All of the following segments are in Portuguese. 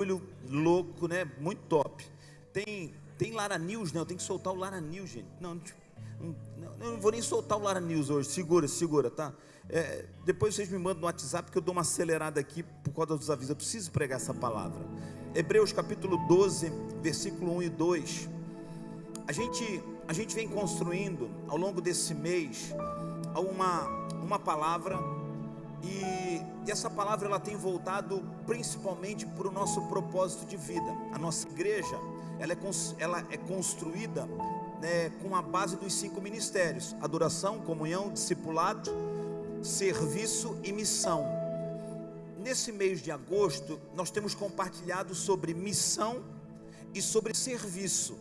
Olho louco, né? Muito top. Tem Lara News, né? Eu tenho que soltar o Lara News, gente. Não, eu não vou nem soltar o Lara News hoje. Segura, tá? Depois vocês me mandam no WhatsApp que eu dou uma acelerada aqui por causa dos avisos. Eu preciso pregar essa palavra. Hebreus capítulo 12, versículo 1 e 2. A gente vem construindo ao longo desse mês uma palavra. E essa palavra ela tem voltado principalmente para o nosso propósito de vida. A nossa igreja ela é construída, né, com a base dos 5 ministérios: adoração, comunhão, discipulado, serviço e missão. Nesse mês de agosto nós temos compartilhado sobre missão e sobre serviço,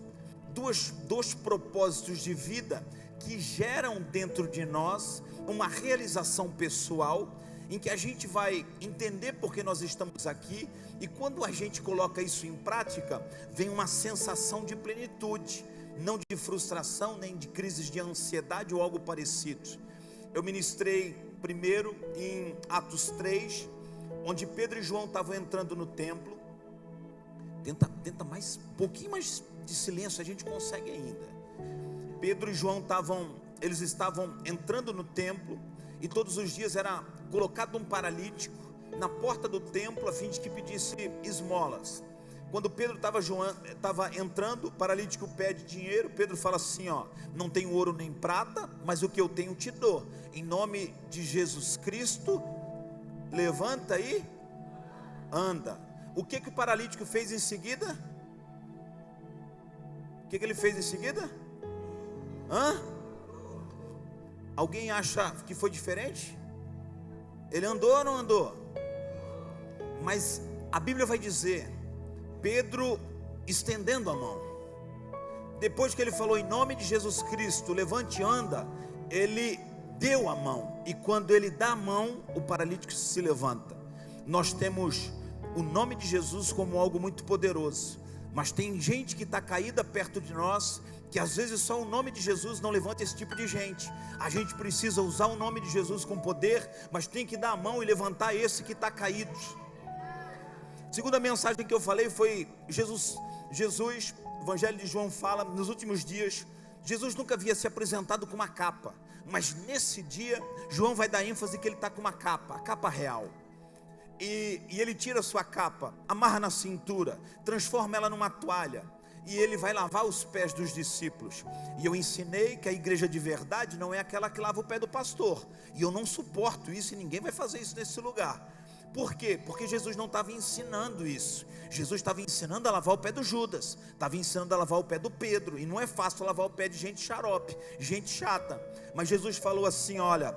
dois propósitos de vida que geram dentro de nós uma realização pessoal, em que a gente vai entender porque nós estamos aqui, e quando a gente coloca isso em prática, vem uma sensação de plenitude, não de frustração, nem de crises de ansiedade ou algo parecido. Eu ministrei primeiro em Atos 3, onde Pedro e João estavam entrando no templo. Tenta mais, um pouquinho mais de silêncio, a gente consegue ainda. Pedro e João eles estavam entrando no templo, e todos os dias era colocado um paralítico na porta do templo a fim de que pedisse esmolas. Quando Pedro estava entrando, o paralítico pede dinheiro. Pedro fala assim: não tenho ouro nem prata, mas o que eu tenho te dou. Em nome de Jesus Cristo, levanta e anda. O que o paralítico fez em seguida? O que ele fez em seguida? Alguém acha que foi diferente? Ele andou ou não andou? Mas a Bíblia vai dizer, Pedro estendendo a mão, depois que ele falou em nome de Jesus Cristo, levante e anda, ele deu a mão, e quando ele dá a mão, o paralítico se levanta. Nós temos o nome de Jesus como algo muito poderoso, mas tem gente que está caída perto de nós, que às vezes só o nome de Jesus não levanta esse tipo de gente. A gente precisa usar o nome de Jesus com poder, mas tem que dar a mão e levantar esse que está caído. Segunda mensagem que eu falei foi Jesus, Evangelho de João fala, nos últimos dias, Jesus nunca havia se apresentado com uma capa, mas nesse dia, João vai dar ênfase que ele está com uma capa, a capa real. E ele tira a sua capa, amarra na cintura, transforma ela numa toalha, e ele vai lavar os pés dos discípulos. E eu ensinei que a igreja de verdade não é aquela que lava o pé do pastor, e eu não suporto isso, e ninguém vai fazer isso nesse lugar. Por quê? Porque Jesus não estava ensinando isso. Jesus estava ensinando a lavar o pé do Judas, estava ensinando a lavar o pé do Pedro, e não é fácil lavar o pé de gente xarope, gente chata. Mas Jesus falou assim: olha,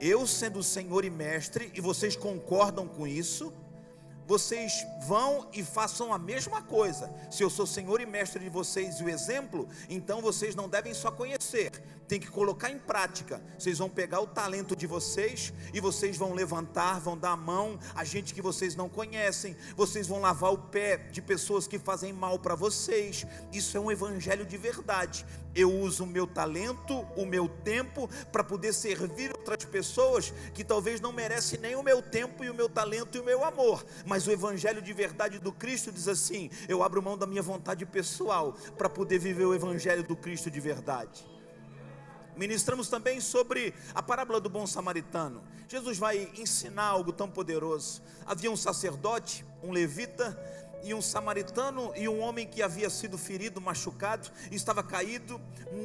eu sendo o Senhor e Mestre, e vocês concordam com isso, vocês vão e façam a mesma coisa. Se eu sou Senhor e Mestre de vocês e o exemplo, então vocês não devem só conhecer, tem que colocar em prática. Vocês vão pegar o talento de vocês e vocês vão levantar, vão dar a mão a gente que vocês não conhecem, vocês vão lavar o pé de pessoas que fazem mal para vocês. Isso é um evangelho de verdade. Eu uso o meu talento, o meu tempo, para poder servir outras pessoas que talvez não merecem nem o meu tempo e o meu talento e o meu amor. Mas o evangelho de verdade do Cristo diz assim: eu abro mão da minha vontade pessoal para poder viver o evangelho do Cristo de verdade. Ministramos também sobre a parábola do bom samaritano. Jesus vai ensinar algo tão poderoso. Havia um sacerdote, um levita e um samaritano, e um homem que havia sido ferido, machucado, e estava caído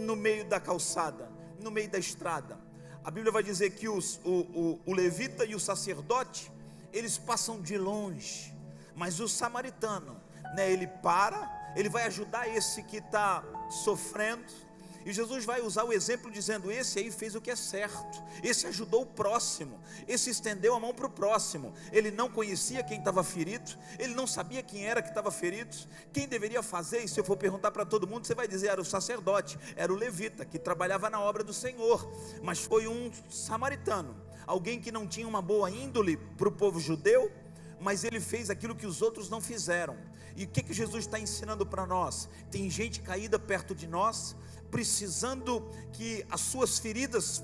no meio da calçada, no meio da estrada. A Bíblia vai dizer que o levita e o sacerdote, eles passam de longe, mas o samaritano, né, ele vai ajudar esse que está sofrendo. E Jesus vai usar o exemplo dizendo: esse aí fez o que é certo, esse ajudou o próximo, esse estendeu a mão para o próximo. Ele não conhecia quem estava ferido, ele não sabia quem era que estava ferido. Quem deveria fazer? E se eu for perguntar para todo mundo, você vai dizer: era o sacerdote, era o levita, que trabalhava na obra do Senhor. Mas foi um samaritano, alguém que não tinha uma boa índole para o povo judeu, mas ele fez aquilo que os outros não fizeram. E o que Jesus está ensinando para nós? Tem gente caída perto de nós, precisando que as suas feridas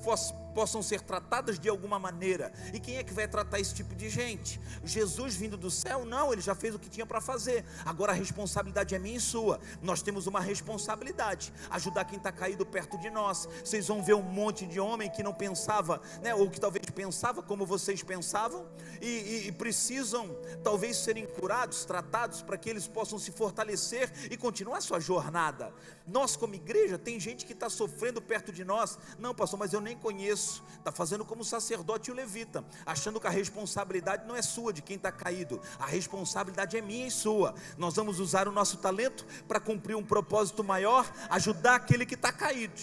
possam ser tratadas de alguma maneira. E quem é que vai tratar esse tipo de gente? Jesus vindo do céu? Não, ele já fez o que tinha para fazer. Agora a responsabilidade é minha e sua. Nós temos uma responsabilidade, ajudar quem está caído perto de nós. Vocês vão ver um monte de homem que não pensava, né, ou que talvez pensava como vocês pensavam, e precisam talvez serem curados, tratados, para que eles possam se fortalecer e continuar a sua jornada. Nós como igreja, tem gente que está sofrendo perto de nós. Não, pastor, mas eu nem conheço. Está fazendo como o sacerdote e o levita, achando que a responsabilidade não é sua, de quem está caído. A responsabilidade é minha e sua. Nós vamos usar o nosso talento para cumprir um propósito maior, ajudar aquele que está caído.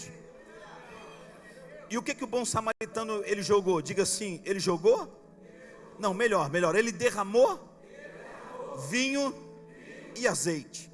E o que o bom samaritano ele jogou? Diga assim, ele jogou? Não, melhor, ele derramou vinho e azeite.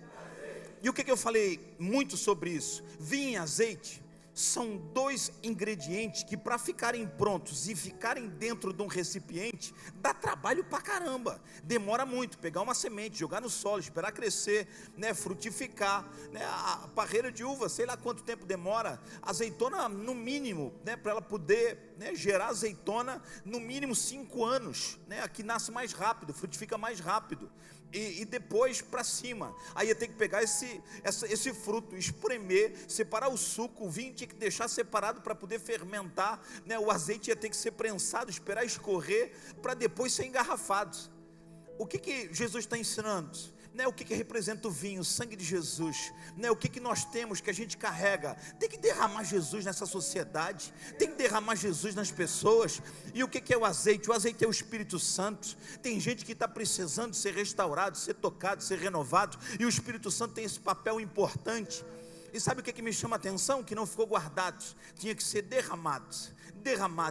E o que eu falei muito sobre isso? Vinho e azeite são dois ingredientes que, para ficarem prontos e ficarem dentro de um recipiente, dá trabalho pra caramba, demora muito. Pegar uma semente, jogar no solo, esperar crescer, né, frutificar, né, a parreira de uva, sei lá quanto tempo demora. Azeitona, no mínimo, né, para ela poder, né, gerar azeitona, no mínimo 5 anos, né, aqui nasce mais rápido, frutifica mais rápido. E depois para cima, aí ia ter que pegar esse fruto, espremer, separar o suco, o vinho tinha que deixar separado para poder fermentar, né? O azeite ia ter que ser prensado, esperar escorrer, para depois ser engarrafado. O que Jesus está ensinando? Né, o que representa o vinho, o sangue de Jesus, né, o que nós temos, que a gente carrega. Tem que derramar Jesus nessa sociedade, tem que derramar Jesus nas pessoas. E o que é o azeite? O azeite é o Espírito Santo. Tem gente que está precisando ser restaurado, ser tocado, ser renovado, e o Espírito Santo tem esse papel importante. E sabe o que me chama a atenção? Que não ficou guardado, tinha que ser derramado.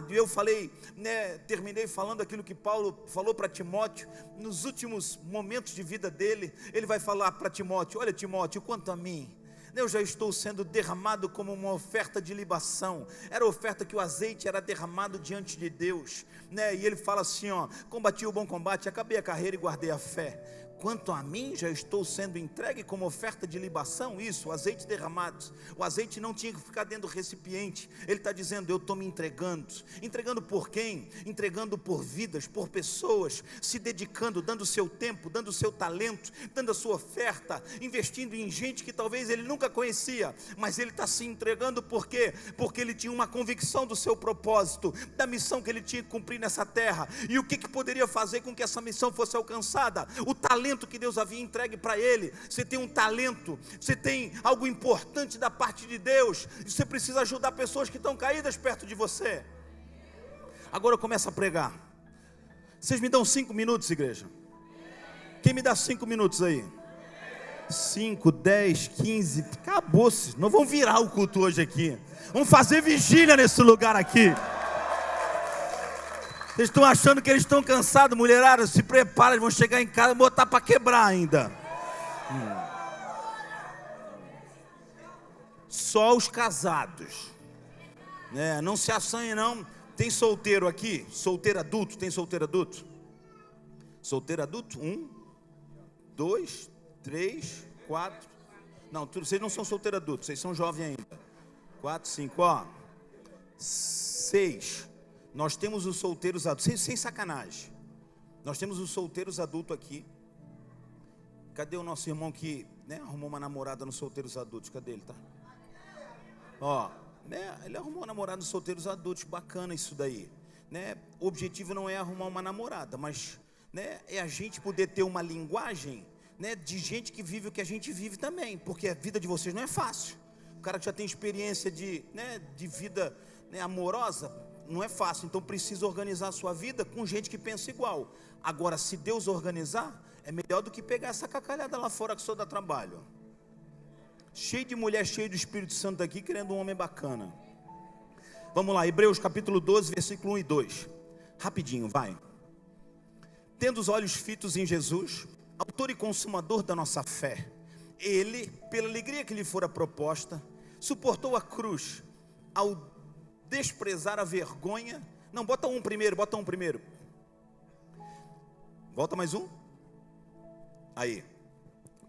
E eu falei, né, terminei falando aquilo que Paulo falou para Timóteo, nos últimos momentos de vida dele. Ele vai falar para Timóteo: olha, Timóteo, quanto a mim, eu já estou sendo derramado como uma oferta de libação. Era a oferta que o azeite era derramado diante de Deus, né? E ele fala assim, ó: combati o bom combate, acabei a carreira e guardei a fé. Quanto a mim, já estou sendo entregue como oferta de libação. Isso, o azeite derramado. O azeite não tinha que ficar dentro do recipiente. Ele está dizendo: eu estou me entregando. Entregando por quem? Entregando por vidas, por pessoas, se dedicando, dando o seu tempo, dando o seu talento, dando a sua oferta, investindo em gente que talvez ele nunca conhecia, mas ele está se entregando. Por quê? Porque ele tinha uma convicção do seu propósito, da missão que ele tinha que cumprir nessa terra. E o que poderia fazer com que essa missão fosse alcançada? O talento que Deus havia entregue para ele. Você tem um talento, você tem algo importante da parte de Deus, e você precisa ajudar pessoas que estão caídas perto de você. Agora eu começo a pregar. Vocês me dão 5 minutos, igreja? Quem me dá 5 minutos aí? 5, 10, 15, acabou-se. Não vamos virar o culto hoje aqui, vamos fazer vigília nesse lugar aqui. Vocês estão achando que eles estão cansados? Mulherada, se prepara, eles vão chegar em casa e botar para quebrar ainda. Só os casados, né? Não se assanhe não. Tem solteiro aqui? Solteiro adulto? Tem solteiro adulto? Solteiro adulto? 1, 2, 3, 4. Não, vocês não são solteiro adulto, vocês são jovens ainda. 4, 5, ó. 6. Nós temos os solteiros adultos, sem sacanagem. Nós temos os solteiros adultos aqui. Cadê o nosso irmão que, né, arrumou uma namorada nos solteiros adultos? Cadê ele, tá? Ó, né, ele arrumou uma namorada nos solteiros adultos. Bacana isso daí, né? O objetivo não é arrumar uma namorada, mas, né, é a gente poder ter uma linguagem, né, de gente que vive o que a gente vive também. Porque a vida de vocês não é fácil. O cara que já tem experiência de, né, de vida, né, amorosa, não é fácil. Então precisa organizar a sua vida com gente que pensa igual. Agora, se Deus organizar, é melhor do que pegar essa cacalhada lá fora que só dá trabalho. Cheio de mulher, cheio do Espírito Santo aqui, querendo um homem bacana. Vamos lá, Hebreus capítulo 12, versículo 1 e 2. Rapidinho, vai. Tendo os olhos fitos em Jesus, autor e consumador da nossa fé, ele, pela alegria que lhe fora proposta, suportou a cruz, ao desprezar a vergonha. Não, bota um primeiro. Volta mais um. Aí.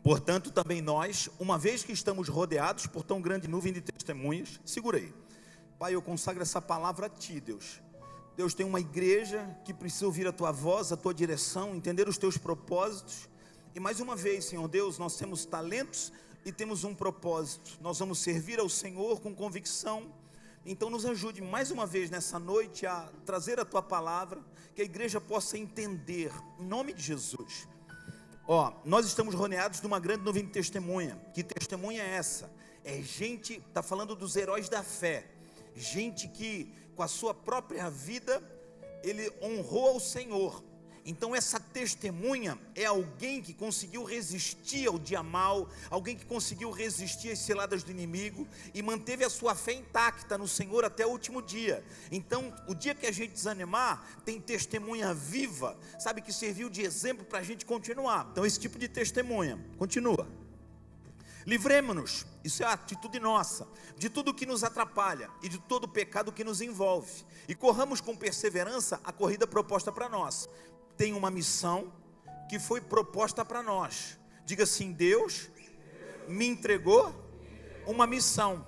Portanto, também nós, uma vez que estamos rodeados por tão grande nuvem de testemunhas, segura aí, Pai, eu consagro essa palavra a Ti, Deus. Deus, tem uma igreja que precisa ouvir a Tua voz, a Tua direção, entender os Teus propósitos. E mais uma vez, Senhor Deus, nós temos talentos e temos um propósito. Nós vamos servir ao Senhor com convicção. Então nos ajude mais uma vez nessa noite a trazer a Tua palavra, que a igreja possa entender, em nome de Jesus. Nós estamos rodeados de uma grande nuvem de testemunha. Que testemunha é essa? É gente, está falando dos heróis da fé, gente que com a sua própria vida, ele honrou ao Senhor. Então essa testemunha é alguém que conseguiu resistir ao dia mal, alguém que conseguiu resistir às ciladas do inimigo e manteve a sua fé intacta no Senhor até o último dia. Então o dia que a gente desanimar, tem testemunha viva, sabe, que serviu de exemplo para a gente continuar. Então esse tipo de testemunha, continua. Livremos-nos, isso é a atitude nossa, de tudo que nos atrapalha e de todo o pecado que nos envolve, e corramos com perseverança a corrida proposta para nós. Tem uma missão que foi proposta para nós. Diga assim: Deus me entregou uma missão.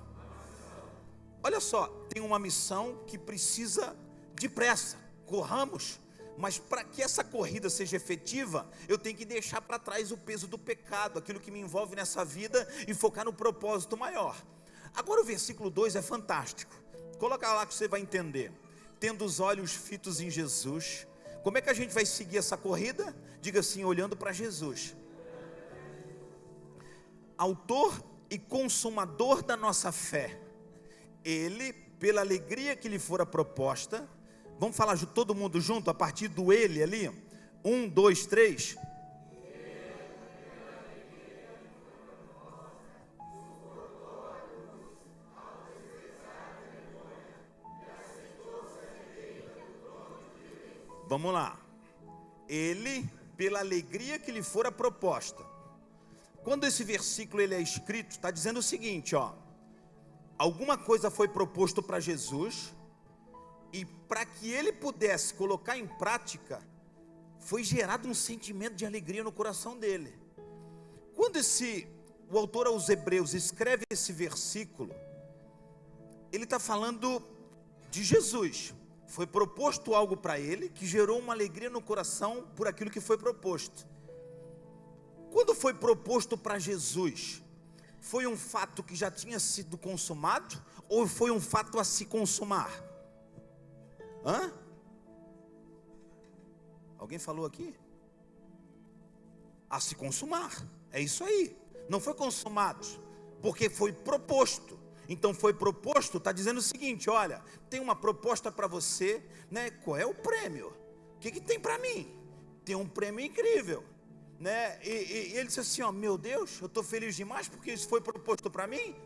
Olha só, tem uma missão que precisa de pressa. Corramos, mas para que essa corrida seja efetiva, eu tenho que deixar para trás o peso do pecado, aquilo que me envolve nessa vida, e focar no propósito maior. Agora o versículo 2 é fantástico. Coloca lá que você vai entender. Tendo os olhos fitos em Jesus. Como é que a gente vai seguir essa corrida? Diga assim: olhando para Jesus, autor e consumador da nossa fé. Ele, pela alegria que lhe fora proposta, vamos falar todo mundo junto, a partir do ele ali, 1, 2, 3. Vamos lá. Ele, pela alegria que lhe fora proposta. Quando esse versículo ele é escrito, está dizendo o seguinte, alguma coisa foi proposto para Jesus, e para que ele pudesse colocar em prática, foi gerado um sentimento de alegria no coração dele. Quando o autor aos Hebreus escreve esse versículo, ele está falando de Jesus. Foi proposto algo para ele, que gerou uma alegria no coração por aquilo que foi proposto. Quando foi proposto para Jesus, foi um fato que já tinha sido consumado, ou foi um fato a se consumar? Alguém falou aqui? A se consumar, é isso aí. Não foi consumado, porque foi proposto. Então foi proposto, está dizendo o seguinte: olha, tem uma proposta para você, né? Qual é o prêmio? O que tem para mim? Tem um prêmio incrível, né? E ele disse assim: meu Deus, eu estou feliz demais porque isso foi proposto para mim.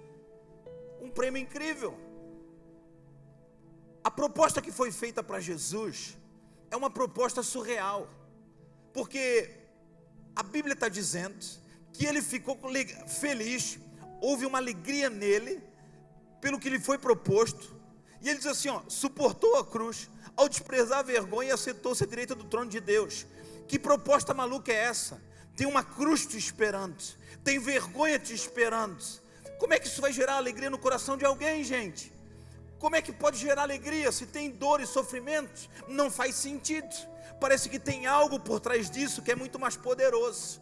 Um prêmio incrível. A proposta que foi feita para Jesus é uma proposta surreal, porque a Bíblia está dizendo que ele ficou feliz, houve uma alegria nele pelo que lhe foi proposto, e ele diz assim, suportou a cruz, ao desprezar a vergonha, e assentou-se à direita do trono de Deus. Que proposta maluca é essa? Tem uma cruz te esperando, tem vergonha te esperando. Como é que isso vai gerar alegria no coração de alguém, gente? Como é que pode gerar alegria se tem dor e sofrimento? Não faz sentido. Parece que tem algo por trás disso que é muito mais poderoso.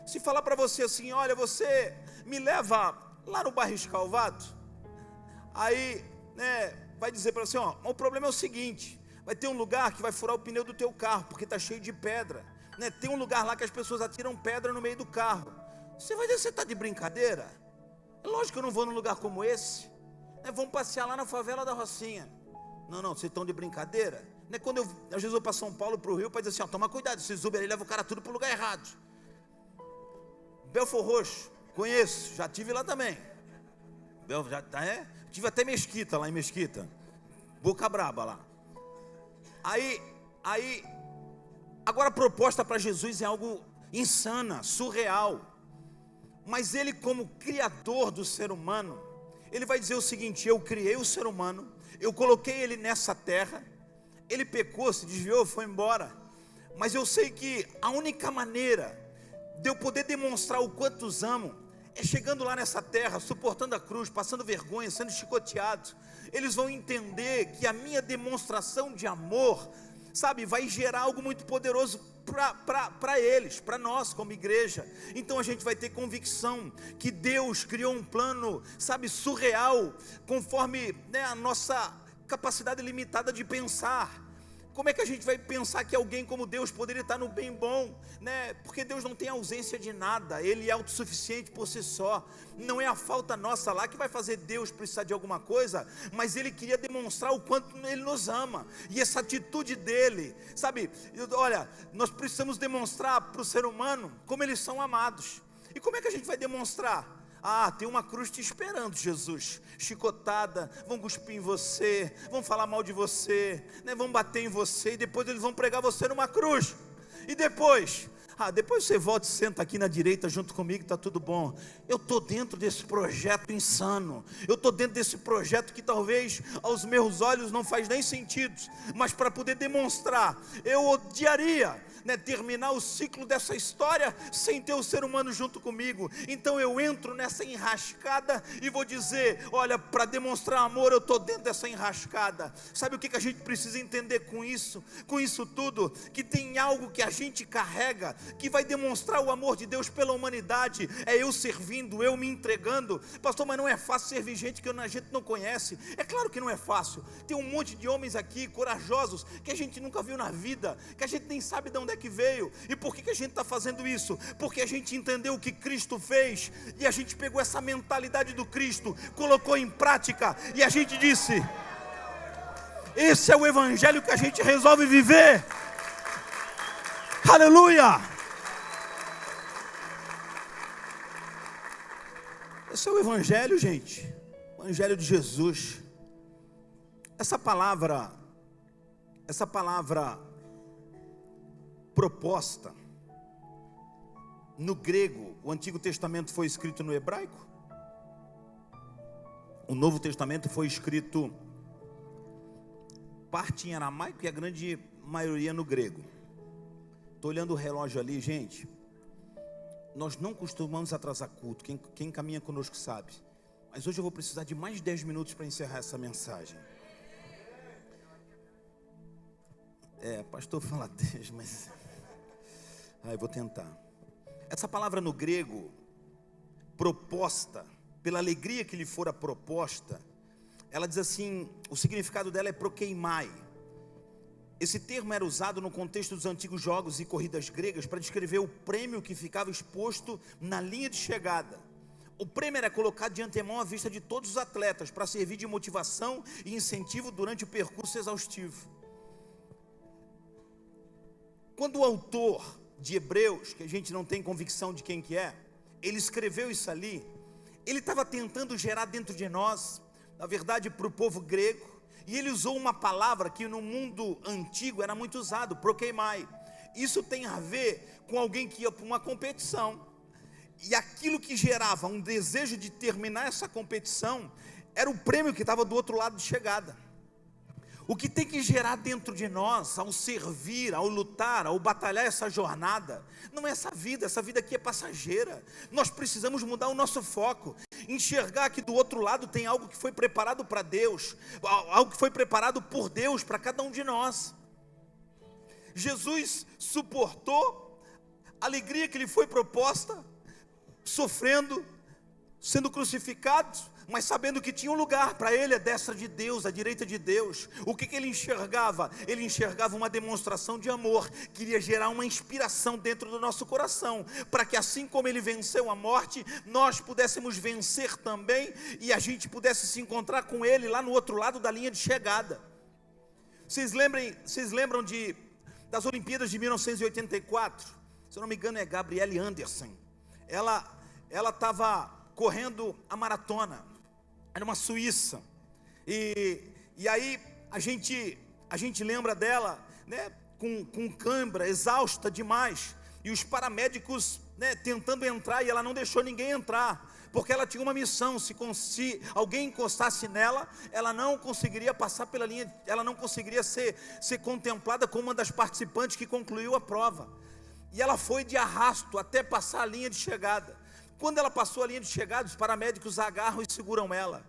Se falar para você assim: olha, você me leva lá no bairro Escalvado, aí, né, vai dizer para você: o problema é o seguinte, vai ter um lugar que vai furar o pneu do teu carro, porque está cheio de pedra, né? Tem um lugar lá que as pessoas atiram pedra no meio do carro. Você vai dizer: você está de brincadeira? É lógico que eu não vou num lugar como esse, né? Vamos passear lá na favela da Rocinha. Não, vocês estão de brincadeira, né? Quando às vezes eu vou para São Paulo, para o Rio, para dizer assim: toma cuidado, esses Uber aí levam o cara tudo para o lugar errado. Belfor Roxo, conheço, já tive lá também. Tive até Mesquita, lá em Mesquita, Boca Braba lá. Aí, agora a proposta para Jesus é algo insana, surreal. Mas ele, como criador do ser humano, ele vai dizer o seguinte: eu criei o ser humano, eu coloquei ele nessa terra, ele pecou, se desviou, foi embora. Mas eu sei que a única maneira de eu poder demonstrar o quanto os amo chegando lá nessa terra, suportando a cruz, passando vergonha, sendo chicoteados, eles vão entender que a minha demonstração de amor, sabe, vai gerar algo muito poderoso para eles, para nós como igreja. Então a gente vai ter convicção que Deus criou um plano, sabe, surreal, conforme, né, a nossa capacidade limitada de pensar. Como é que a gente vai pensar que alguém como Deus poderia estar no bem bom, né? Porque Deus não tem ausência de nada, Ele é autossuficiente por si só. Não é a falta nossa lá que vai fazer Deus precisar de alguma coisa, mas Ele queria demonstrar o quanto Ele nos ama, e essa atitude dEle, sabe, olha, nós precisamos demonstrar para o ser humano como eles são amados. E como é que a gente vai demonstrar? Tem uma cruz te esperando, Jesus, chicotada, vão cuspir em você, vão falar mal de você, né? Vão bater em você, e depois eles vão pregar você numa cruz, e depois você volta e senta aqui na direita junto comigo, está tudo bom. Eu estou dentro desse projeto insano, eu estou dentro desse projeto que talvez aos meus olhos não faz nem sentido, mas para poder demonstrar, eu odiaria, né, terminar o ciclo dessa história sem ter o ser humano junto comigo. Então eu entro nessa enrascada e vou dizer, olha, para demonstrar amor eu estou dentro dessa enrascada. Sabe o que a gente precisa entender com isso tudo? Que tem algo que a gente carrega, que vai demonstrar o amor de Deus pela humanidade. É eu servindo, eu me entregando. Pastor, mas não é fácil servir gente que a gente não conhece. É claro que não é fácil. Tem um monte de homens aqui, corajosos, que a gente nunca viu na vida, que a gente nem sabe de onde é que veio. E por que a gente está fazendo isso? Porque a gente entendeu o que Cristo fez, e a gente pegou essa mentalidade do Cristo, colocou em prática, e a gente disse, esse é o evangelho que a gente resolve viver. Aleluia! Esse é o evangelho, gente, o evangelho de Jesus. Essa palavra proposta, no grego, o Antigo Testamento foi escrito no hebraico, o Novo Testamento foi escrito parte em aramaico e a grande maioria no grego. Estou olhando o relógio ali, gente, nós não costumamos atrasar culto, quem caminha conosco sabe, mas hoje eu vou precisar de mais 10 minutos para encerrar essa mensagem. Pastor fala 10, mas eu vou tentar. Essa palavra no grego, proposta, pela alegria que lhe fora proposta, ela diz assim, o significado dela é prokeimai. Esse termo era usado no contexto dos antigos jogos e corridas gregas para descrever o prêmio que ficava exposto na linha de chegada. O prêmio era colocado de antemão à vista de todos os atletas para servir de motivação e incentivo durante o percurso exaustivo. Quando o autor de Hebreus, que a gente não tem convicção de quem que é, ele escreveu isso ali, ele estava tentando gerar dentro de nós, na verdade para o povo grego, e ele usou uma palavra que no mundo antigo era muito usado, prokeimai. Isso tem a ver com alguém que ia para uma competição, e aquilo que gerava um desejo de terminar essa competição, era o prêmio que estava do outro lado de chegada. O que tem que gerar dentro de nós, ao servir, ao lutar, ao batalhar essa jornada, não é essa vida aqui é passageira. Nós precisamos mudar o nosso foco, enxergar que do outro lado tem algo que foi preparado para Deus, algo que foi preparado por Deus para cada um de nós. Jesus suportou a alegria que lhe foi proposta, sofrendo, sendo crucificado, mas sabendo que tinha um lugar para ele, a destra de Deus, a direita de Deus. O que ele enxergava? Ele enxergava uma demonstração de amor, queria gerar uma inspiração dentro do nosso coração, para que assim como ele venceu a morte, nós pudéssemos vencer também, e a gente pudesse se encontrar com ele lá no outro lado da linha de chegada. Vocês lembram das Olimpíadas de 1984? Se eu não me engano é Gabrielle Anderson. Ela estava correndo a maratona, era uma suíça, e aí a gente lembra dela, né, com cãibra, exausta demais, e os paramédicos, né, tentando entrar, e ela não deixou ninguém entrar, porque ela tinha uma missão, se alguém encostasse nela, ela não conseguiria passar pela linha, ela não conseguiria ser contemplada como uma das participantes que concluiu a prova, e ela foi de arrasto até passar a linha de chegada. Quando ela passou a linha de chegada, os paramédicos agarram e seguram ela.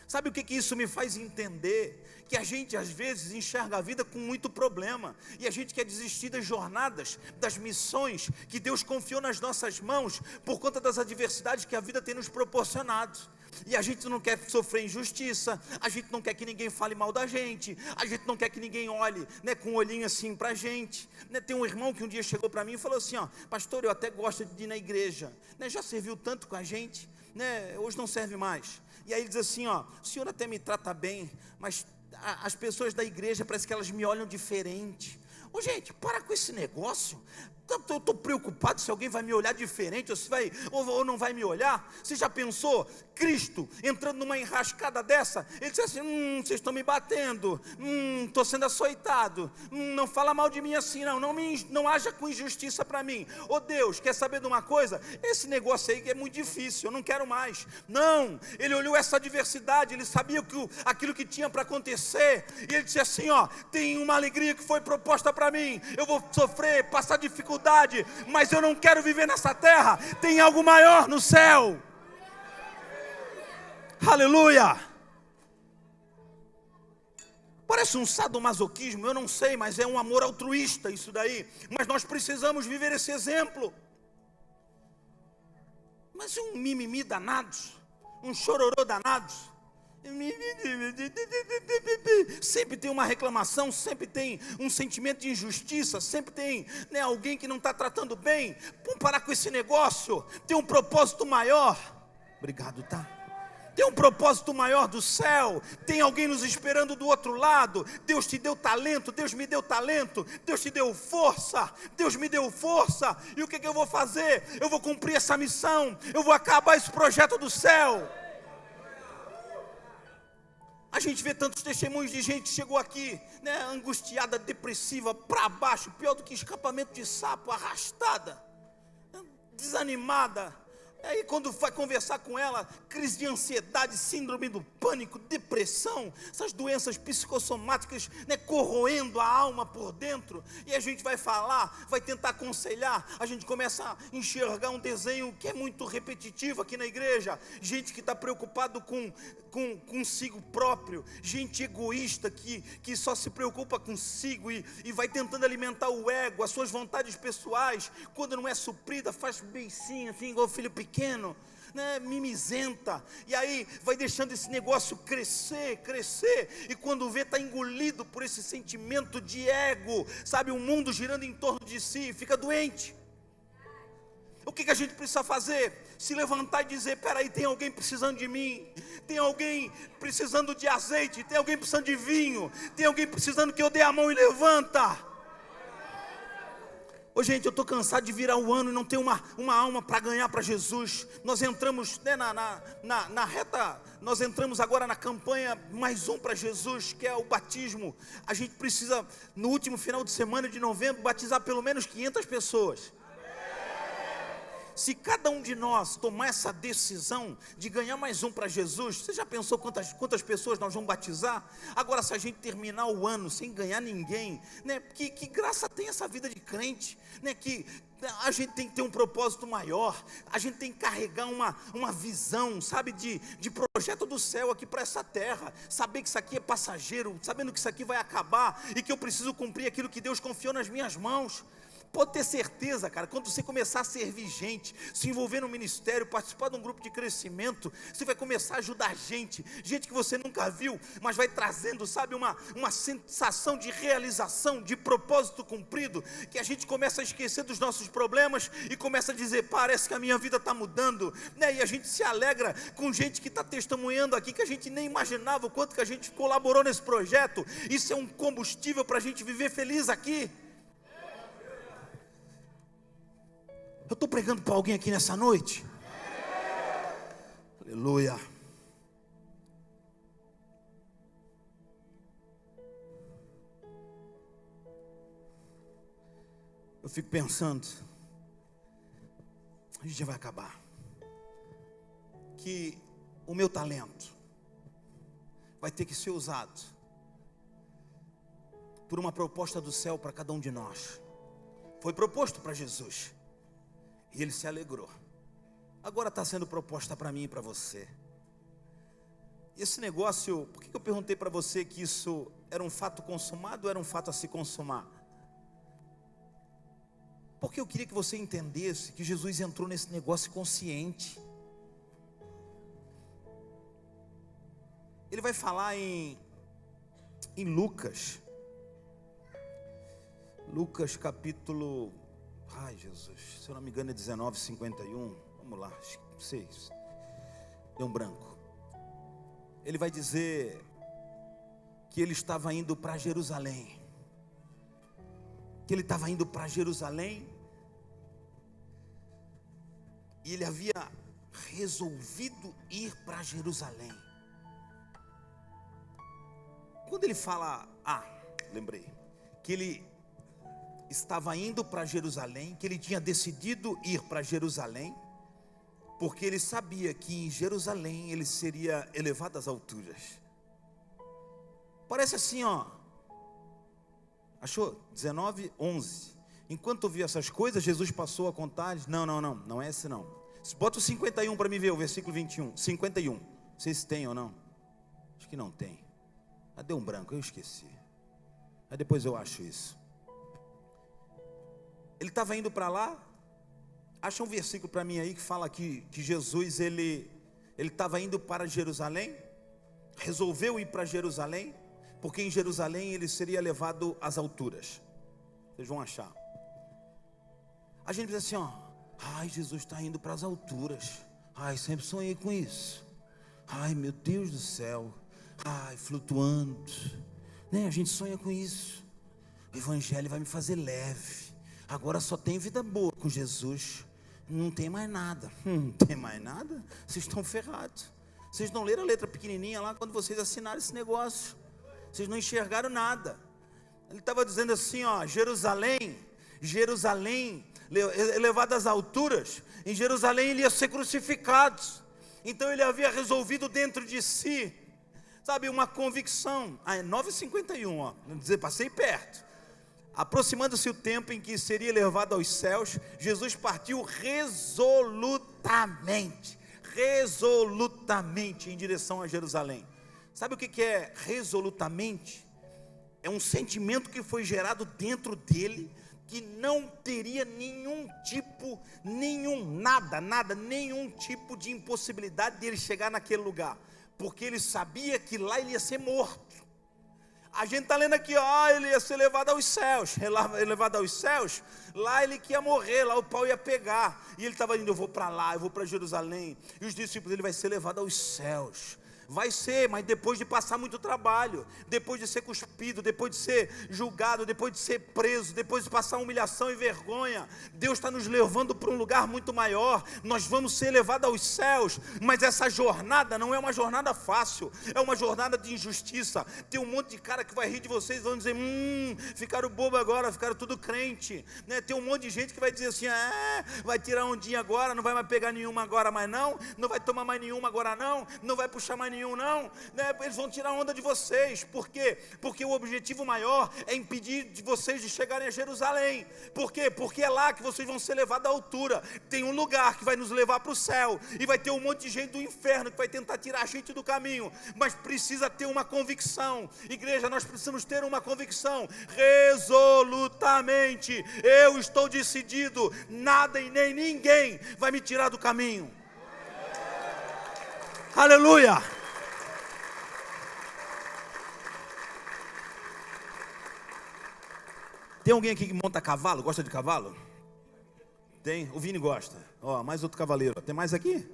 Sabe o que isso me faz entender? Que a gente às vezes enxerga a vida com muito problema, e a gente quer desistir das jornadas, das missões que Deus confiou nas nossas mãos, por conta das adversidades que a vida tem nos proporcionado. E a gente não quer sofrer injustiça, a gente não quer que ninguém fale mal da gente, a gente não quer que ninguém olhe, né, com um olhinho assim para a gente, né? Tem um irmão que um dia chegou para mim e falou assim, ó, pastor, eu até gosto de ir na igreja, né, já serviu tanto com a gente, né, hoje não serve mais. E aí ele diz assim, ó, o senhor até me trata bem, mas as pessoas da igreja parece que elas me olham diferente. Ô gente, para com esse negócio. Eu estou preocupado se alguém vai me olhar diferente, ou se vai, ou não vai me olhar. Você já pensou, Cristo entrando numa enrascada dessa? Ele disse assim, vocês estão me batendo, estou sendo açoitado, não fala mal de mim assim não haja com injustiça para mim. Ô Deus, quer saber de uma coisa? Esse negócio aí que é muito difícil, eu não quero mais. Não, ele olhou essa adversidade, ele sabia aquilo que tinha para acontecer, e ele disse assim, ó, tem uma alegria que foi proposta para mim, eu vou sofrer, passar dificuldade, mas eu não quero viver nessa terra, tem algo maior no céu. Aleluia. Parece um sadomasoquismo, eu não sei, mas é um amor altruísta isso daí, mas nós precisamos viver esse exemplo. Mas um mimimi danado, um chororô danado, sempre tem uma reclamação, sempre tem um sentimento de injustiça, sempre tem, né, alguém que não está tratando bem. Vamos parar com esse negócio, tem um propósito maior. Obrigado, tá? Tem um propósito maior do céu, tem alguém nos esperando do outro lado. Deus te deu talento, Deus me deu talento, Deus te deu força, Deus me deu força, e o que eu vou fazer? Eu vou cumprir essa missão, eu vou acabar esse projeto do céu. A gente vê tantos testemunhos de gente que chegou aqui, né, angustiada, depressiva, para baixo, pior do que escapamento de sapo, arrastada, desanimada. Aí quando vai conversar com ela, crise de ansiedade, síndrome do pânico, depressão, essas doenças psicossomáticas, né, corroendo a alma por dentro. E a gente vai falar, vai tentar aconselhar, a gente começa a enxergar um desenho que é muito repetitivo aqui na igreja. Gente que está preocupado com consigo próprio, gente egoísta que só se preocupa consigo e vai tentando alimentar o ego, as suas vontades pessoais. Quando não é suprida, faz beicinho assim, igual filho pequeno, né, mimizenta, e aí vai deixando esse negócio crescer, e quando vê, está engolido por esse sentimento de ego, sabe, o mundo girando em torno de si, fica doente. O que a gente precisa fazer? Se levantar e dizer, peraí, tem alguém precisando de mim, tem alguém precisando de azeite, tem alguém precisando de vinho, tem alguém precisando que eu dê a mão e levanta. Ô gente, eu estou cansado de virar o ano e não ter uma alma para ganhar para Jesus. Nós entramos, né, na reta, nós entramos agora na campanha mais um para Jesus, que é o batismo. A gente precisa, no último final de semana de novembro, batizar pelo menos 500 pessoas. Se cada um de nós tomar essa decisão de ganhar mais um para Jesus, você já pensou quantas pessoas nós vamos batizar? Agora, se a gente terminar o ano sem ganhar ninguém, né, que graça tem essa vida de crente, né, que a gente tem que ter um propósito maior, a gente tem que carregar uma visão, sabe, de projeto do céu aqui para essa terra, saber que isso aqui é passageiro, sabendo que isso aqui vai acabar, e que eu preciso cumprir aquilo que Deus confiou nas minhas mãos. Pode ter certeza, cara, quando você começar a servir gente, se envolver no ministério, participar de um grupo de crescimento, você vai começar a ajudar gente que você nunca viu, mas vai trazendo, sabe, uma sensação de realização, de propósito cumprido, que a gente começa a esquecer dos nossos problemas e começa a dizer, parece que a minha vida está mudando, né? E a gente se alegra com gente que está testemunhando aqui, que a gente nem imaginava o quanto que a gente colaborou nesse projeto. Isso é um combustível para a gente viver feliz aqui. Eu estou pregando para alguém aqui nessa noite? Aleluia. Eu fico pensando, a gente já vai acabar, que o meu talento vai ter que ser usado por uma proposta do céu para cada um de nós. Foi proposto para Jesus. E ele se alegrou. agora está sendo proposta para mim e para você. Esse negócio, por que eu perguntei para você que isso era um fato consumado ou era um fato a se consumar? Porque eu queria que você entendesse que Jesus entrou nesse negócio consciente. Ele vai falar em Lucas capítulo, Jesus, se eu não me engano é 19:51, vamos lá, 6, deu um branco. Ele vai dizer que ele estava indo para Jerusalém, e ele havia resolvido ir para Jerusalém. Quando ele fala, lembrei, que ele estava indo para Jerusalém, que ele tinha decidido ir para Jerusalém, porque ele sabia que em Jerusalém ele seria elevado às alturas. Parece assim, achou? 19:11. Enquanto ouvia essas coisas, Jesus passou a contar. Não é esse não. Bota o 51 para mim ver, o versículo 21. 51, vocês têm ou não? Acho que não tem. Deu um branco, eu esqueci. Aí depois eu acho isso. Ele estava indo para lá. Acha um versículo para mim aí que fala que Jesus ele estava indo para Jerusalém. Resolveu ir para Jerusalém, porque em Jerusalém ele seria levado às alturas. Vocês vão achar. A gente diz assim, Jesus está indo para as alturas. Sempre sonhei com isso. Meu Deus do céu. Flutuando, né? A gente sonha com isso. O evangelho vai me fazer leve. Agora só tem vida boa com Jesus. Não tem mais nada. Não tem mais nada? Vocês estão ferrados. Vocês não leram a letra pequenininha lá quando vocês assinaram esse negócio. Vocês não enxergaram nada. Ele estava dizendo assim, Jerusalém, elevado às alturas. Em Jerusalém ele ia ser crucificado. Então ele havia resolvido dentro de si, sabe, uma convicção. 9:51, passei perto. Aproximando-se o tempo em que seria levado aos céus, Jesus partiu resolutamente em direção a Jerusalém. Sabe o que é resolutamente? É um sentimento que foi gerado dentro dele, que não teria nenhum tipo de impossibilidade de ele chegar naquele lugar, porque ele sabia que lá ele ia ser morto. A gente está lendo aqui, ele ia ser levado aos céus, lá ele que ia morrer, lá o pau ia pegar, e ele estava indo, eu vou para lá, eu vou para Jerusalém, e os discípulos, ele vai ser levado aos céus. Vai ser, mas depois de passar muito trabalho, depois de ser cuspido, depois de ser julgado, depois de ser preso, depois de passar humilhação e vergonha, Deus está nos levando para um lugar muito maior. Nós vamos ser levados aos céus, mas essa jornada não é uma jornada fácil, é uma jornada de injustiça. Tem um monte de cara que vai rir de vocês, vão dizer, ficaram bobo agora, ficaram tudo crente, né? Tem um monte de gente que vai dizer assim, vai tirar um dia agora, não vai mais pegar nenhuma agora mais não vai tomar mais nenhuma agora não vai puxar mais nenhum não, né? Eles vão tirar onda de vocês. Por quê? Porque o objetivo maior é impedir de vocês de chegarem a Jerusalém. Por quê? Porque é lá que vocês vão ser levados à altura. Tem um lugar que vai nos levar para o céu, e vai ter um monte de gente do inferno que vai tentar tirar a gente do caminho, mas precisa ter uma convicção. Igreja, nós precisamos ter uma convicção resolutamente. Eu estou decidido, nada e nem ninguém vai me tirar do caminho. Aleluia! Tem alguém aqui que monta cavalo? Gosta de cavalo? Tem? O Vini gosta. Mais outro cavaleiro. Tem mais aqui?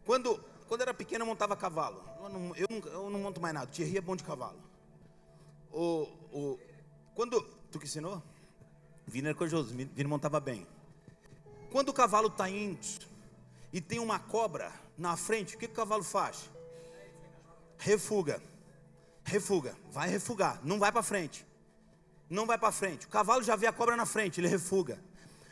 Quando era pequeno eu montava cavalo. Eu não monto mais nada. Thierry é bom de cavalo. Quando tu que ensinou? O Vini era corajoso. O Vini montava bem. Quando o cavalo está indo e tem uma cobra na frente, o que o cavalo faz? Refuga. Vai refugar. Não vai para frente. O cavalo já vê a cobra na frente, ele refuga.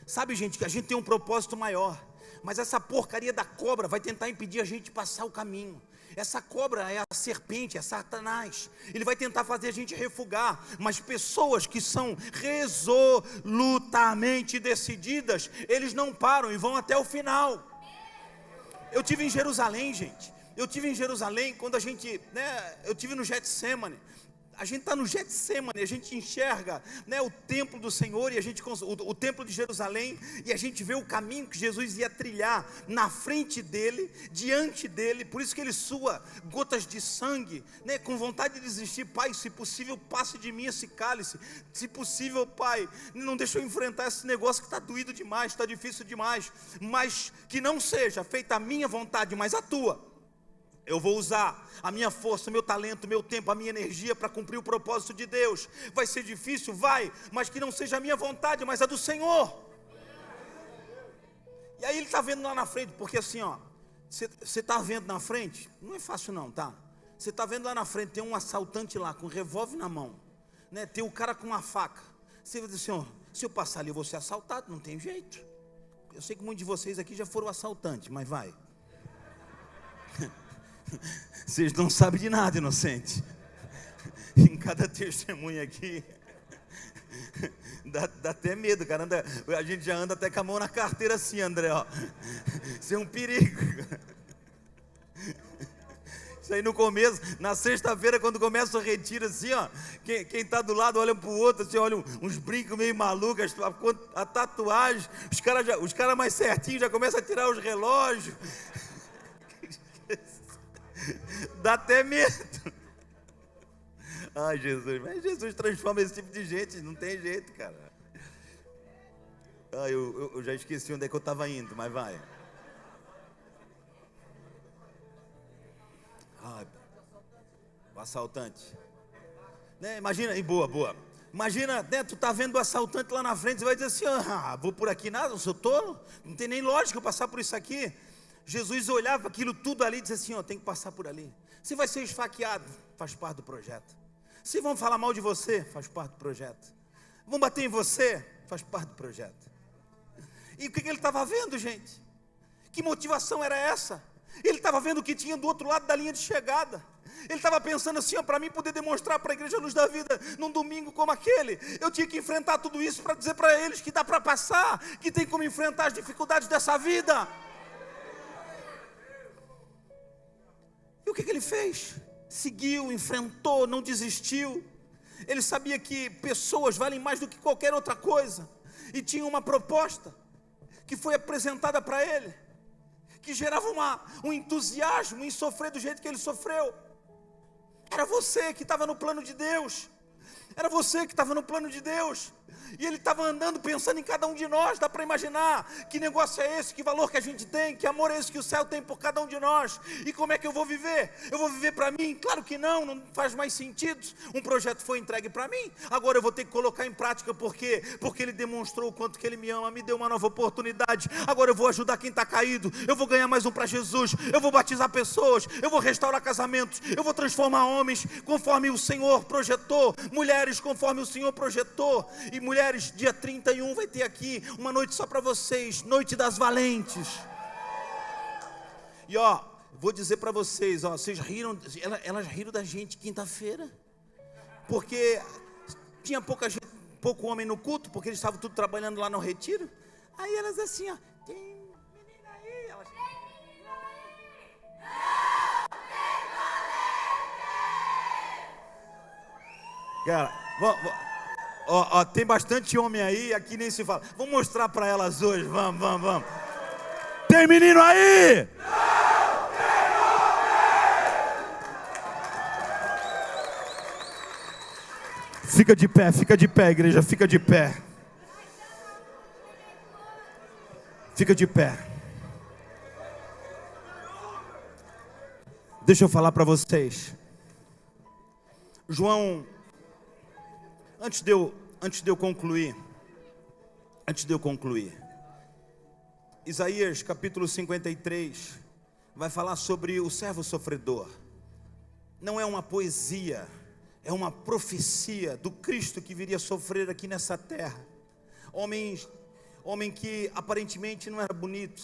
Sabe, gente, que a gente tem um propósito maior, mas essa porcaria da cobra vai tentar impedir a gente de passar o caminho. Essa cobra é a serpente, é Satanás. Ele vai tentar fazer a gente refugar, mas pessoas que são resolutamente decididas, eles não param e vão até o final. Eu tive em Jerusalém, gente. Eu tive em Jerusalém quando a gente, eu tive no Getsemane. A gente está no Getsemane, a gente enxerga, o templo do Senhor e o templo de Jerusalém, e a gente vê o caminho que Jesus ia trilhar na frente dele, diante dele. Por isso que ele sua gotas de sangue, com vontade de desistir. Pai, se possível, passe de mim esse cálice. Se possível, Pai, não deixa eu enfrentar esse negócio que está doído demais, está difícil demais, mas que não seja feita a minha vontade, mas a tua. Eu vou usar a minha força, o meu talento, o meu tempo, a minha energia para cumprir o propósito de Deus. Vai ser difícil? Vai, mas que não seja a minha vontade, mas a do Senhor. E aí ele está vendo lá na frente, porque assim, você está vendo na frente, não é fácil não, tá? Você está vendo lá na frente, tem um assaltante lá, com um revólver na mão, tem o cara com uma faca. Você vai dizer assim, se eu passar ali eu vou ser assaltado, não tem jeito. Eu sei que muitos de vocês aqui já foram assaltantes, mas vai. Vocês não sabem de nada, inocente. Em cada testemunho aqui dá até medo, cara. A gente já anda até com a mão na carteira assim, André, Isso é um perigo. Isso aí no começo, na sexta-feira, quando começa o retiro assim, quem está do lado olha para o outro, assim, olha uns brincos meio malucos, a tatuagem, os caras mais certinhos já começam a tirar os relógios. Dá até medo. Ai, Jesus, mas Jesus transforma esse tipo de gente, não tem jeito, cara. Eu já esqueci onde é que eu estava indo, mas vai. O assaltante. Imagina, boa. Imagina, tu tá vendo o assaltante lá na frente, você vai dizer assim, vou por aqui nada, não sou tolo, não tem nem lógica eu passar por isso aqui. Jesus olhava aquilo tudo ali e dizia assim, tem que passar por ali. Se vai ser esfaqueado, faz parte do projeto. Se vão falar mal de você, faz parte do projeto. Vão bater em você, faz parte do projeto. E o que ele estava vendo, gente? Que motivação era essa? Ele estava vendo o que tinha do outro lado da linha de chegada. Ele estava pensando assim, para mim poder demonstrar para a Igreja Luz da Vida, num domingo como aquele, eu tinha que enfrentar tudo isso para dizer para eles que dá para passar, que tem como enfrentar as dificuldades dessa vida. E o que ele fez? Seguiu, enfrentou, não desistiu. Ele sabia que pessoas valem mais do que qualquer outra coisa. E tinha uma proposta que foi apresentada para ele, que gerava um entusiasmo em sofrer do jeito que ele sofreu. Era você que estava no plano de Deus. Era você que estava no plano de Deus. E ele estava andando pensando em cada um de nós. Dá para imaginar que negócio é esse, que valor que a gente tem, que amor é esse que o céu tem por cada um de nós. E como é que eu vou viver? Eu vou viver para mim? Claro que não faz mais sentido. Um projeto foi entregue para mim, agora eu vou ter que colocar em prática. Por quê? Porque ele demonstrou o quanto que ele me ama, me deu uma nova oportunidade. Agora eu vou ajudar quem está caído, eu vou ganhar mais um para Jesus, eu vou batizar pessoas, eu vou restaurar casamentos, eu vou transformar homens conforme o Senhor projetou, mulheres conforme o Senhor projetou. E mulheres, dia 31 vai ter aqui uma noite só para vocês, noite das valentes. E vou dizer para vocês, vocês riram, elas riram da gente quinta-feira, porque tinha pouco homem no culto, porque eles estavam tudo trabalhando lá no retiro. Aí elas assim, tem menina aí, elas... Cara, tem bastante homem aí, aqui nem se fala. Vamos mostrar para elas hoje, vamos. Tem menino aí? Não tem homem! Fica de pé, igreja, fica de pé. Fica de pé. Deixa eu falar para vocês. João, antes de eu concluir, Isaías capítulo 53 vai falar sobre o servo sofredor. Não é uma poesia, é uma profecia do Cristo que viria sofrer aqui nessa terra. Homem que aparentemente não era bonito,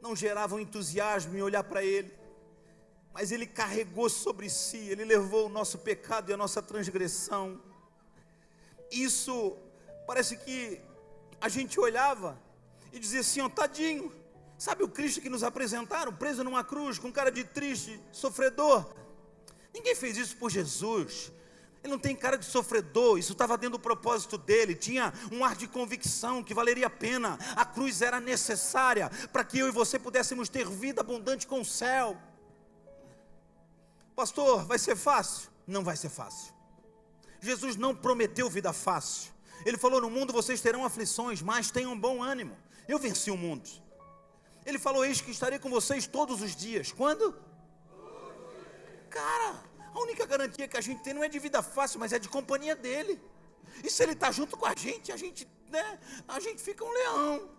não gerava um entusiasmo em olhar para ele, mas ele carregou sobre si, ele levou o nosso pecado e a nossa transgressão. Isso parece que a gente olhava e dizia assim, tadinho, Sabe o Cristo que nos apresentaram, preso numa cruz, com cara de triste, sofredor? Ninguém fez isso por Jesus. Ele não tem cara de sofredor, isso estava dentro do propósito dele, tinha um ar de convicção que valeria a pena. A cruz era necessária para que eu e você pudéssemos ter vida abundante com o céu. Pastor, vai ser fácil? Não vai ser fácil. Jesus não prometeu vida fácil. Ele falou: no mundo vocês terão aflições, mas tenham bom ânimo, eu venci o mundo. Ele falou: eis que estarei com vocês todos os dias. Quando? Cara, a única garantia que a gente tem não é de vida fácil, mas é de companhia dele. E se ele está junto com a gente fica um leão,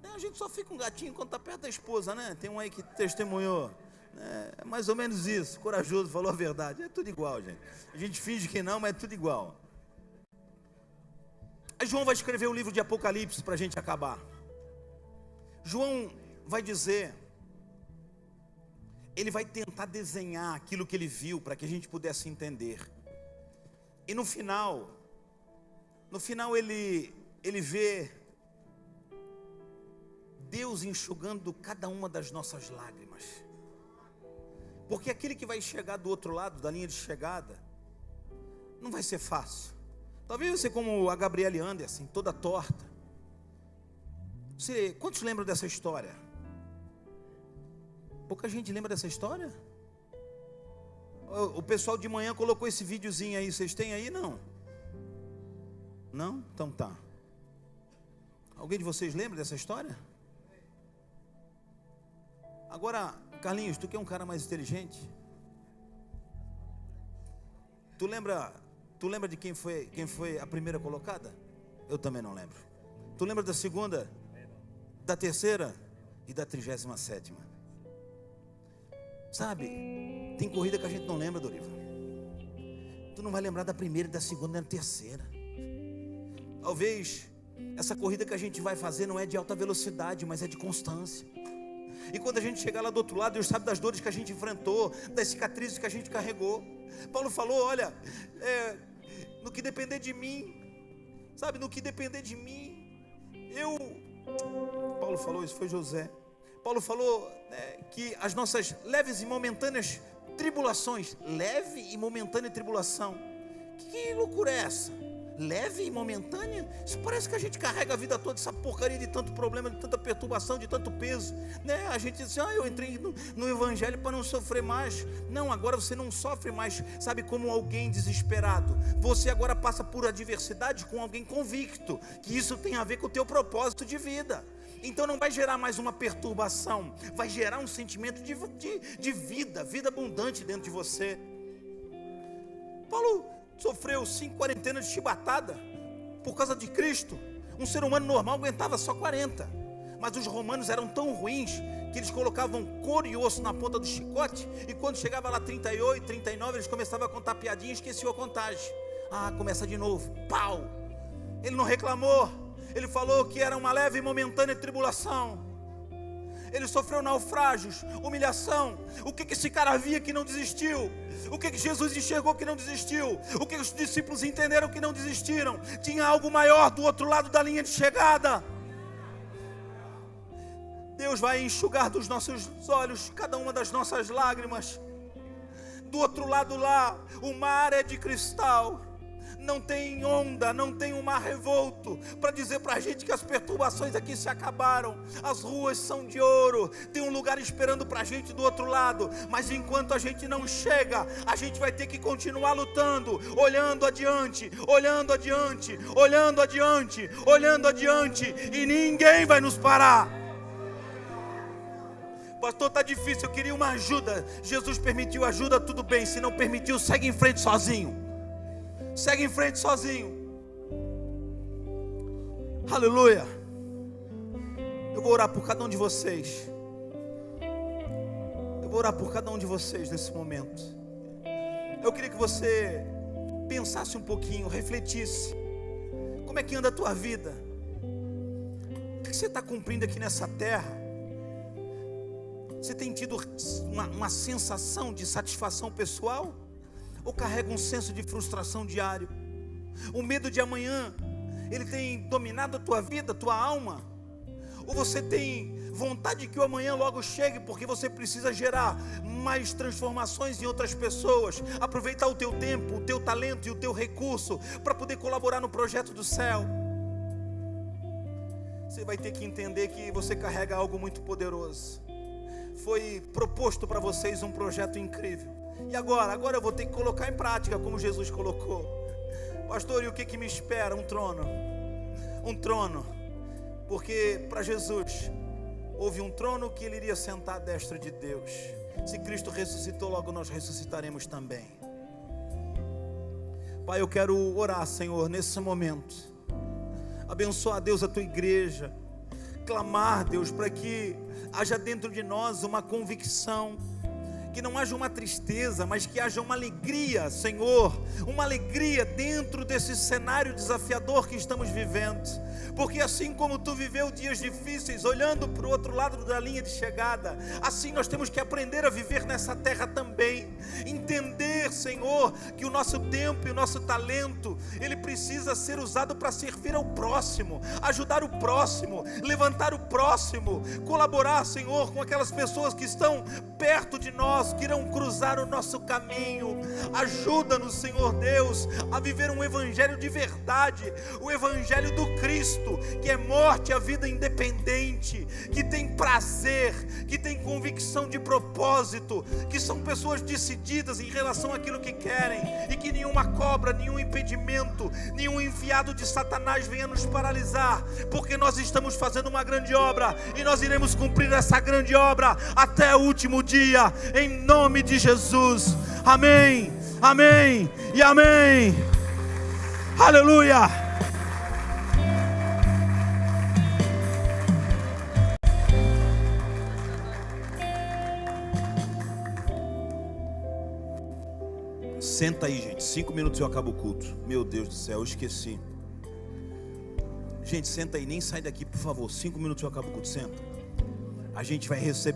né? A gente só fica um gatinho quando está perto da esposa, né? Tem um aí que testemunhou, é mais ou menos isso, corajoso, falou a verdade. É tudo igual, gente. A gente finge que não, mas é tudo igual. Aí João vai escrever o livro de Apocalipse para a gente acabar. João vai dizer, ele vai tentar desenhar aquilo que ele viu para que a gente pudesse entender. E no final ele vê Deus enxugando cada uma das nossas lágrimas. Porque aquele que vai chegar do outro lado da linha de chegada não vai ser fácil. Talvez você, como a Gabriele Anderson, toda torta. Quantos lembram dessa história? Pouca gente lembra dessa história? O pessoal de manhã colocou esse videozinho aí. Vocês têm aí? Não? Não? Então tá. Alguém de vocês lembra dessa história? Agora, Carlinhos, tu que é um cara mais inteligente, tu lembra de quem foi a primeira colocada? Eu também não lembro. Tu lembra da segunda, da terceira e da 37ª? Sabe, tem corrida que a gente não lembra, Doriva. Tu não vai lembrar da primeira, da segunda e da terceira. Talvez essa corrida que a gente vai fazer não é de alta velocidade, mas é de constância. E quando a gente chegar lá do outro lado, Deus sabe das dores que a gente enfrentou, das cicatrizes que a gente carregou. Paulo falou: olha, no que depender de mim, sabe, no que depender de mim, Paulo falou, isso foi José. Paulo falou que as nossas leves e momentâneas tribulações, leve e momentânea tribulação, que loucura é essa? Leve e momentânea? Isso parece que a gente carrega a vida toda, essa porcaria de tanto problema, de tanta perturbação, de tanto peso, né? A gente diz assim: eu entrei no evangelho para não sofrer mais. Não, agora você não sofre mais, sabe, como alguém desesperado. Você agora passa por adversidade com alguém convicto que isso tem a ver com o teu propósito de vida. Então não vai gerar mais uma perturbação, vai gerar um sentimento de vida abundante dentro de você. Paulo sofreu 5 quarentenas de chibatada por causa de Cristo. Um ser humano normal aguentava só 40, mas os romanos eram tão ruins que eles colocavam couro e osso na ponta do chicote, e quando chegava lá 38, 39, eles começavam a contar piadinha e esqueciam a contagem. Começa de novo, pau. Ele não reclamou, ele falou que era uma leve e momentânea tribulação. Ele sofreu naufrágios, humilhação. O que esse cara via que não desistiu? O que Jesus enxergou que não desistiu? O que os discípulos entenderam que não desistiram? Tinha algo maior do outro lado da linha de chegada. Deus vai enxugar dos nossos olhos cada uma das nossas lágrimas. Do outro lado lá, o mar é de cristal. Não tem onda, não tem um mar revolto para dizer para a gente que as perturbações aqui se acabaram. As ruas são de ouro, tem um lugar esperando para a gente do outro lado. Mas enquanto a gente não chega, a gente vai ter que continuar lutando, olhando adiante, olhando adiante, olhando adiante, olhando adiante, e ninguém vai nos parar. Pastor, está difícil, eu queria uma ajuda. Jesus permitiu ajuda, tudo bem. Se não permitiu, segue em frente sozinho. Segue em frente sozinho. Aleluia. Eu vou orar por cada um de vocês. Eu vou orar por cada um de vocês nesse momento. Eu queria que você pensasse um pouquinho, refletisse. Como é que anda a tua vida? O que você está cumprindo aqui nessa terra? Você tem tido uma sensação de satisfação pessoal? Ou carrega um senso de frustração diário? O medo de amanhã, ele tem dominado a tua vida, a tua alma? Ou você tem vontade que o amanhã logo chegue, porque você precisa gerar mais transformações em outras pessoas, aproveitar o teu tempo, o teu talento e o teu recurso para poder colaborar no projeto do céu. Você vai ter que entender que você carrega algo muito poderoso. Foi proposto para vocês um projeto incrível, e agora eu vou ter que colocar em prática como Jesus colocou. Pastor, e o que me espera? Um trono, porque para Jesus houve um trono que ele iria sentar à destra de Deus. Se Cristo ressuscitou, logo nós ressuscitaremos também. Pai, eu quero orar, Senhor, nesse momento, abençoar, Deus, a tua igreja, clamar, Deus, para que haja dentro de nós uma convicção, que não haja uma tristeza, mas que haja uma alegria, Senhor, uma alegria dentro desse cenário desafiador que estamos vivendo, porque assim como tu viveu dias difíceis, olhando para o outro lado da linha de chegada, assim nós temos que aprender a viver nessa terra também, entender, Senhor, que o nosso tempo e o nosso talento, ele precisa ser usado para servir ao próximo, ajudar o próximo, levantar o próximo, colaborar, Senhor, com aquelas pessoas que estão perto de nós, que irão cruzar o nosso caminho. Ajuda-nos, Senhor Deus, a viver um evangelho de verdade, o evangelho do Cristo, que é morte à vida independente, que tem prazer, que tem convicção de propósito, que são pessoas decididas em relação àquilo que querem, e que nenhuma cobra, nenhum impedimento, nenhum enviado de Satanás venha nos paralisar, porque nós estamos fazendo uma grande obra, e nós iremos cumprir essa grande obra até o último dia, em nome de Jesus. Amém, amém e amém. Aleluia. Senta aí, gente, 5 minutos e eu acabo o culto. Meu Deus do céu, eu esqueci. Gente, senta aí, nem sai daqui, por favor. 5 minutos e eu acabo o culto, senta. A gente vai receber